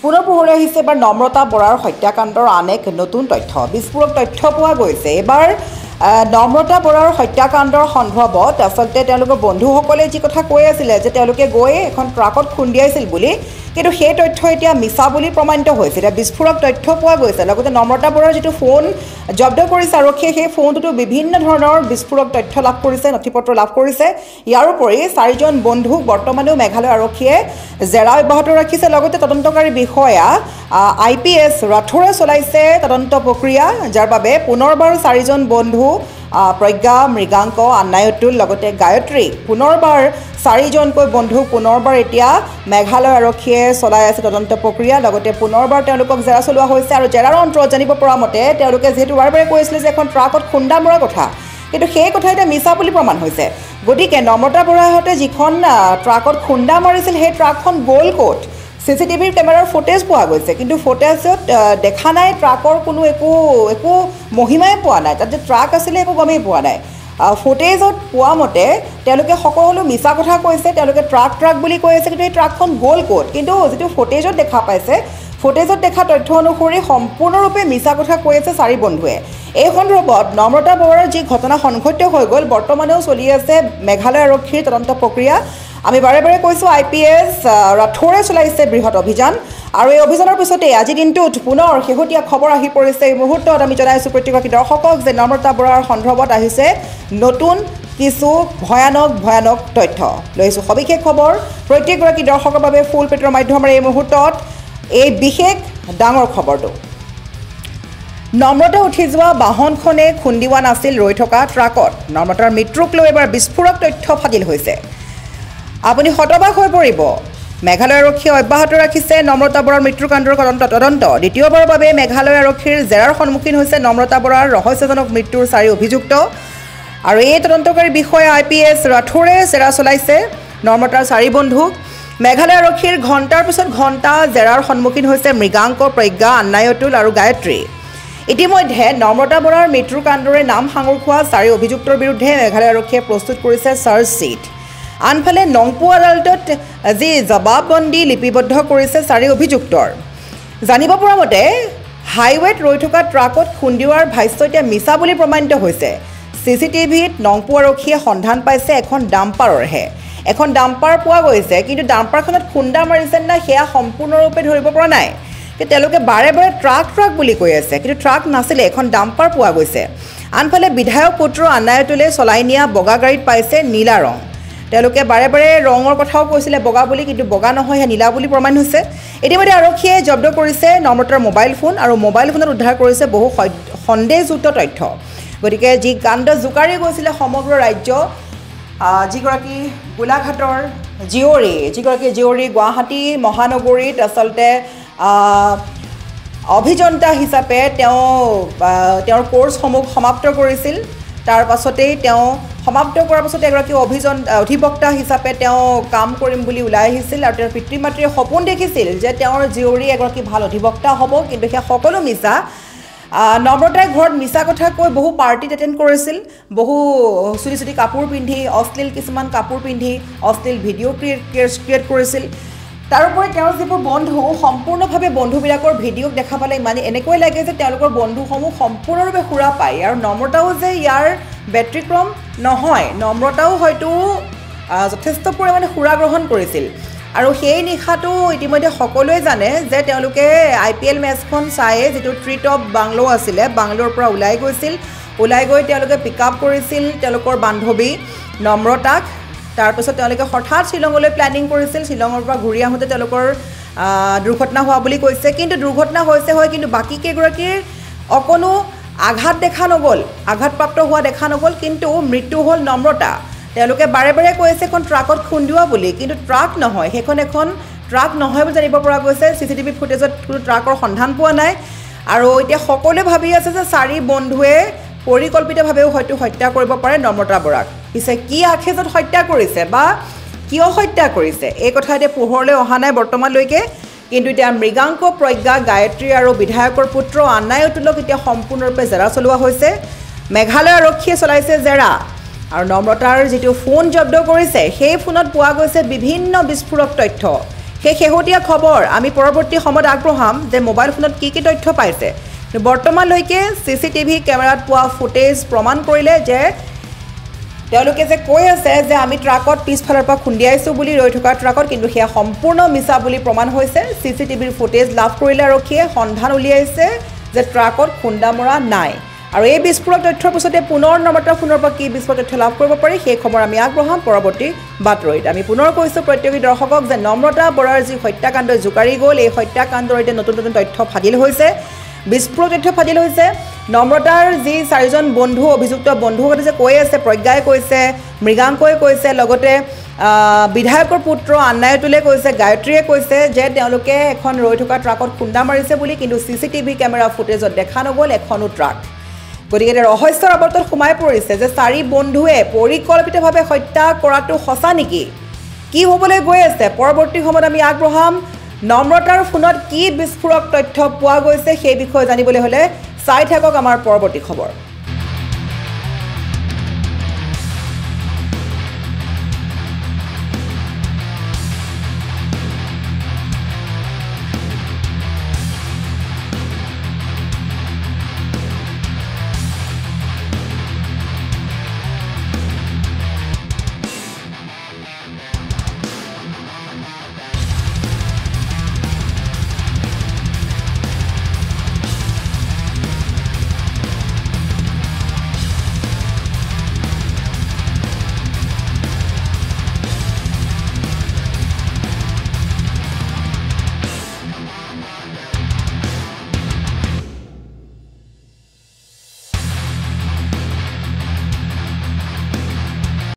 পুনৰ পোহৰলৈ আহিছে এবাৰ নম্ৰতা বৰাৰ হত্যাকাণ্ডৰ আন এক নতুন তথ্য বিস্ফোৰক তথ্য পোৱা গৈছে এবাৰ নম্ৰতা বৰাৰ হত্যাকাণ্ডৰ সন্দৰ্ভত আচলতে তেওঁলোকৰ বন্ধুসকলে যি কথা কৈ আছিলে যে তেওঁলোকে গৈ এখন ট্ৰাকত খুন্দিয়াইছিল বুলি কিন্তু সেই তথ্য এতিয়া মিছা বুলি প্ৰমাণিত হৈছে এতিয়া বিস্ফোৰক তথ্য পোৱা গৈছে লগতে নম্ৰতা বৰাৰ যিটো ফোন জব্দ কৰিছে আৰক্ষীয়ে সেই ফোনটোতো বিভিন্ন ধৰণৰ বিস্ফোৰক তথ্য লাভ কৰিছে নথিপত্ৰ লাভ কৰিছে ইয়াৰ উপৰি চাৰিজন বন্ধুক বৰ্তমানেও মেঘালয় আৰক্ষীয়ে জেৰা অব্যাহত ৰাখিছে লগতে তদন্তকাৰী বিষয়া IPS ৰাথোৰে চলাইছে তদন্ত প্ৰক্ৰিয়া যাৰ বাবে পুনৰবাৰ চাৰিজন বন্ধু প্ৰজ্ঞা মৃগাংক আন্নায়তুল লগতে গায়ত্ৰী পুনৰবাৰ চাৰিজনকৈ বন্ধু পুনৰবাৰ এতিয়া মেঘালয় আৰক্ষীয়ে চলাই আছে তদন্ত প্ৰক্ৰিয়া লগতে পুনৰবাৰ তেওঁলোকক জেৰা চলোৱা হৈছে আৰু জেৰাৰ অন্তৰত জানিব পৰা মতে তেওঁলোকে যেহেতু বাৰে বাৰে কৈছিলে যে এখন ট্ৰাকত খুন্দা মৰাৰ কথা কিন্তু সেই কথা এতিয়া মিছা বুলি প্ৰমাণ হৈছে গতিকে নম্ৰতা বৰাহঁতে যিখন ট্ৰাকত খুন্দা মাৰিছিল সেই ট্ৰাকখন গ'ল ক'ত CCTVৰ কেমেৰাৰ ফুটেজ পোৱা গৈছে কিন্তু ফুটেজত দেখা নাই ট্ৰাকৰ কোনো একো মহিমাই পোৱা নাই তাত যে ট্ৰাক আছিলে একো গমেই পোৱা নাই ফুটেজত পোৱা মতে তেওঁলোকে সকলো মিছা কথা কৈছে তেওঁলোকে ট্ৰাক বুলি কৈ আছে কিন্তু এই ট্ৰাকখন গ'ল ক'ত কিন্তু যিটো ফুটেজত দেখা পাইছে ফুটেজত দেখা তথ্য অনুসৰি সম্পূৰ্ণৰূপে মিছা কথা কৈ আছে চাৰি বন্ধুৱে এই সন্দৰ্ভত নম্ৰতা বৰাৰ যি ঘটনা সংঘটিত হৈ গ'ল বৰ্তমানেও চলি আছে মেঘালয় আৰক্ষীৰ তদন্ত প্ৰক্ৰিয়া আমি বাৰে বাৰে কৈছোঁ IPS ৰাথোৰে চলাইছে বৃহৎ অভিযান আৰু এই অভিযানৰ পিছতে আজি দিনটোত পুনৰ শেহতীয়া খবৰ আহি পৰিছে এই মুহূৰ্তত আমি জনাইছোঁ প্ৰত্যেকগৰাকী দৰ্শকক যে নম্ৰতা বৰাৰ সন্দৰ্ভত আহিছে নতুন কিছু ভয়ানক তথ্য লৈছোঁ সবিশেষ খবৰ প্ৰত্যেকগৰাকী দৰ্শকৰ বাবে ফুল পেটৰ মাধ্যমেৰে এই মুহূৰ্তত এই বিশেষ ডাঙৰ খবৰটো নম্ৰতা উঠি যোৱা বাহনখনে খুন্দিওৱা নাছিল ৰৈ থকা ট্ৰাকত নম্ৰতাৰ মৃত্যুক লৈ এবাৰ বিস্ফোৰক তথ্য ফাদিল হৈছে আপুনি হতবাক হৈ পৰিব মেঘালয় আৰক্ষীয়ে অব্যাহত ৰাখিছে নম্ৰতা বৰাৰ মৃত্যুকাণ্ডৰ তদন্ত দ্বিতীয়বাৰৰ বাবে মেঘালয় আৰক্ষীৰ জেৰাৰ সন্মুখীন হৈছে নম্ৰতা বৰাৰ ৰহস্যজনক মৃত্যুৰ চাৰি অভিযুক্ত আৰু এই তদন্তকাৰী বিষয়া IPS ৰাথোৰে জেৰা চলাইছে নম্ৰতাৰ চাৰি বন্ধুক মেঘালয় আৰক্ষীৰ ঘণ্টাৰ পিছত ঘণ্টা জেৰাৰ সন্মুখীন হৈছে মৃগাংক প্ৰজ্ঞা আন্নায়তুল আৰু গায়ত্ৰী ইতিমধ্যে নম্ৰতা বৰাৰ মৃত্যুৰ কাণ্ডৰে নাম সাঙুৰ খোৱা চাৰি অভিযুক্তৰ বিৰুদ্ধে মেঘালয় আৰক্ষীয়ে প্ৰস্তুত কৰিছে চাৰ্জশ্বীট আনফালে নংপু আদালতত যি জবাববন্দী লিপিবদ্ধ কৰিছে চাৰি অভিযুক্তৰ জানিব পৰা মতে হাইৱেত ৰৈ থকা ট্ৰাকত খুন্দিওৱাৰ ভাষ্য এতিয়া মিছা বুলি প্ৰমাণিত হৈছে CCTVত নংপু আৰক্ষীয়ে সন্ধান পাইছে এখন ডাম্পাৰৰহে এখন ডাম্পাৰ পোৱা গৈছে কিন্তু ডাম্পাৰখনত খুন্দা মাৰিছে না সেয়া সম্পূৰ্ণৰূপে ধৰিব পৰা নাই তেওঁলোকে বাৰে বাৰে ট্ৰাক বুলি কৈ আছে কিন্তু ট্ৰাক নাছিলে এখন ডাম্পাৰ পোৱা গৈছে আনফালে বিধায়ক পুত্ৰ আন্নায়তুলে চলাই নিয়া বগা গাড়ীত পাইছে নীলা ৰং তেওঁলোকে বাৰে বাৰে ৰঙৰ কথাও কৈছিলে বগা বুলি কিন্তু বগা নহয় নীলা বুলি প্ৰমাণ হৈছে ইতিমধ্যে আৰক্ষীয়ে জব্দ কৰিছে নম্ৰতাৰ মোবাইল ফোন আৰু মোবাইল ফোনত উদ্ধাৰ কৰিছে বহু সন্দেহযুক্ত তথ্য গতিকে যি কাণ্ড জোকাৰি গৈছিলে সমগ্ৰ ৰাজ্য যিগৰাকী গোলাঘাটৰ যিগৰাকী জীয়ৰী গুৱাহাটী মহানগৰীত আচলতে অভিযন্তা হিচাপে তেওঁৰ কোৰ্চসমূহ সমাপ্ত কৰিছিল তাৰ পাছতেই তেওঁ সমাপ্ত কৰাৰ পাছতে এগৰাকী অধিবক্তা হিচাপে তেওঁ কাম কৰিম বুলি ওলাই আহিছিল আৰু তেওঁৰ পিতৃ মাতৃয়ে সপোন দেখিছিল যে তেওঁৰ জীয়ৰী এগৰাকী ভাল অধিবক্তা হ'ব কিন্তু সেই সকলো মিছা নম্ৰতাই ঘৰত মিছা কথা কৈ বহু পাৰ্টিত এটেণ্ড কৰিছিল বহু চুটি কাপোৰ পিন্ধি অশ্লীল কিছুমান কাপোৰ পিন্ধি অশ্লীল ভিডিঅ' ক্ৰিয়েট কৰিছিল তাৰোপৰি তেওঁৰ যিবোৰ বন্ধু সম্পূৰ্ণভাৱে বন্ধুবিলাকৰ ভিডিঅ'ক দেখা পালে মানে এনেকৈ লাগে যে তেওঁলোকৰ বন্ধুসমূহ সম্পূৰ্ণৰূপে সুৰা পায় আৰু নম্ৰতাও যে ইয়াৰ ব্যতিক্ৰম নহয় নম্ৰতাও হয়তো যথেষ্ট পৰিমাণে সুৰা গ্ৰহণ কৰিছিল আৰু সেই নিশাটো ইতিমধ্যে সকলোৱে জানে যে তেওঁলোকে IPL মেচখন চাই যিটো ট্ৰিটপ বাংলো আছিলে বাংলোৰ পৰা ওলাই গৈ তেওঁলোকে পিক আপ কৰিছিল তেওঁলোকৰ বান্ধৱী নম্ৰতাক তাৰপিছত তেওঁলোকে হঠাৎ শ্বিলঙলৈ প্লেনিং কৰিছিল শ্বিলঙৰ পৰা ঘূৰি আহোঁতে তেওঁলোকৰ দুৰ্ঘটনা হোৱা বুলি কৈছে কিন্তু দুৰ্ঘটনা হৈছে হয় কিন্তু বাকী কেইগৰাকীৰ অকণো আঘাতপ্ৰাপ্ত হোৱা দেখা নগ'ল কিন্তু মৃত্যু হ'ল নম্ৰতা তেওঁলোকে বাৰে বাৰে কৈ আছে এখন ট্ৰাকত খুন্দিওৱা বুলি কিন্তু ট্ৰাক নহয় সেইখন এখন ট্ৰাক নহয় বুলি জানিব পৰা গৈছে CCTV ফুটেজত কোনো ট্ৰাকৰ সন্ধান পোৱা নাই আৰু এতিয়া সকলোৱে ভাবি আছে যে চাৰি বন্ধুৱে পৰিকল্পিতভাৱেও হয়তো হত্যা কৰিব পাৰে নম্ৰতা বৰাক পিছে কি আখেজত হত্যা কৰিছে বা কিয় হত্যা কৰিছে এই কথা এতিয়া পোহৰলৈ অহা নাই বৰ্তমানলৈকে কিন্তু এতিয়া মৃগাংক প্ৰজ্ঞা গায়ত্ৰী আৰু বিধায়কৰ পুত্ৰ আন্নায়তুলক এতিয়া সম্পূৰ্ণৰূপে জেৰা চলোৱা হৈছে মেঘালয় আৰক্ষীয়ে চলাইছে জেৰা আৰু নম্ৰতাৰ যিটো ফোন জব্দ কৰিছে সেই ফোনত পোৱা গৈছে বিভিন্ন বিস্ফোৰক তথ্য সেই শেহতীয়া খবৰ আমি পৰৱৰ্তী সময়ত আগবঢ়াম যে মোবাইল ফোনত কি তথ্য পাইছে। বৰ্তমানলৈকে CCTV কেমেৰাত পোৱা ফুটেজ প্ৰমাণ কৰিলে যে তেওঁলোকে যে কৈ আছে যে আমি ট্ৰাকত পিছফালৰ পৰা খুন্দিয়াইছোঁ বুলি ৰৈ থকা ট্ৰাকত, কিন্তু সেয়া সম্পূৰ্ণ মিছা বুলি প্ৰমাণ হৈছে। CCTVৰ ফুটেজ লাভ কৰিলে আৰক্ষীয়ে সন্ধান উলিয়াইছে যে ট্ৰাকত খুন্দা মৰা নাই। আৰু এই বিস্ফোৰক তথ্যৰ পিছতে পুনৰ নম্ৰতা ফোনৰ পৰা কি বিস্ফোৰক তথ্য লাভ কৰিব পাৰি সেই খবৰ আমি আগবঢ়াম পৰৱৰ্তী বাতৰিত। আমি পুনৰ কৈছোঁ প্ৰত্যেক দৰ্শকক যে নম্ৰতা বৰাৰ যি হত্যাকাণ্ড জোকাৰি গ'ল, এই হত্যাকাণ্ডৰ এতিয়া নতুন তথ্য ফাদিল হৈছে, বিস্ফোৰক তথ্য ফাদিল হৈছে। নম্ৰতাৰ যি 4জন বন্ধু অভিযুক্ত বন্ধুসকলে যে কৈ আছে, প্ৰজ্ঞাই কৈছে, মৃগাংকই কৈছে, লগতে বিধায়কৰ পুত্ৰ আন্নায়তুলে কৈছে, গায়ত্ৰীয়ে কৈছে যে তেওঁলোকে এখন ৰৈ থকা ট্ৰাকত খুন্দা মাৰিছে বুলি, কিন্তু CCTV কেমেৰা ফুটেজত দেখা নগ'ল এখনো ট্ৰাক। গতিকে ৰহস্যৰ আৱৰ্তত সোমাই পৰিছে যে 4 বন্ধুৱে পৰিকল্পিতভাৱে হত্যা কৰাটো সঁচা নেকি, কি হ'বলৈ গৈ আছে পৰৱৰ্তী সময়ত আমি আগবঢ়াম। নম্ৰতাৰ ফোনত কি বিস্ফোৰক তথ্য পোৱা গৈছে সেই বিষয়ে জানিবলৈ হ'লে চাই থাকক আমাৰ পৰৱৰ্তী খবৰ।